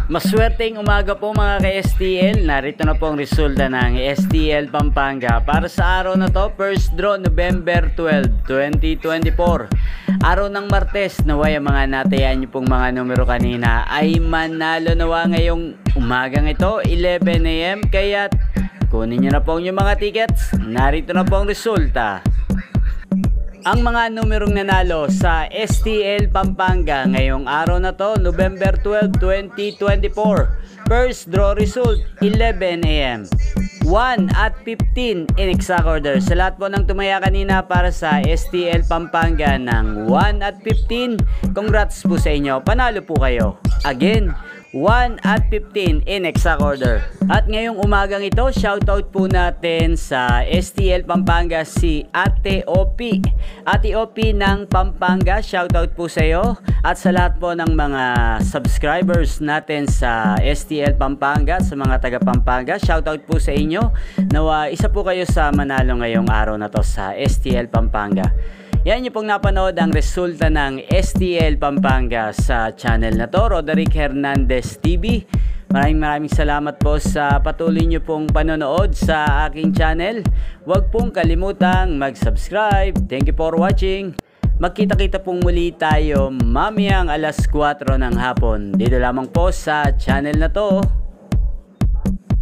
Maswerteng umaga po mga ka-STL. Narito na po ang resulta ng STL Pampanga para sa araw na to. First draw November 12, 2024. Araw ng Martes, naway ang mga natayan nyo pong mga numero kanina ay manalo nawa ngayong umagang ito 11 AM. Kaya kunin nyo na po yung mga tickets. Narito na po ang resulta. Ang mga numerong nanalo sa STL Pampanga ngayong araw na to, November 12, 2024. First draw result, 11 AM. 1 at 15 in exact order. Sa lahat po ng tumaya kanina para sa STL Pampanga ng 1 at 15, congrats po sa inyo. Panalo po kayo. Again, 1 at 15 in exact order. At ngayong umagang ito, shoutout po natin sa STL Pampanga si Ate Opi. Ate Opi ng Pampanga, shoutout po sa iyo. At sa lahat po ng mga subscribers natin sa STL Pampanga, sa mga taga Pampanga, shoutout po sa inyo. Nawa isa po kayo sa manalo ngayong araw na to sa STL Pampanga. Yan yung pong napanood ang resulta ng STL Pampanga sa channel na to, Roderick Hernandez TV. Maraming salamat po sa patuloy nyo pong panonood sa aking channel. Huwag pong kalimutang mag-subscribe. Thank you for watching. Magkita-kita pong muli tayo mamayang alas 4 ng hapon. Dito lamang po sa channel na to.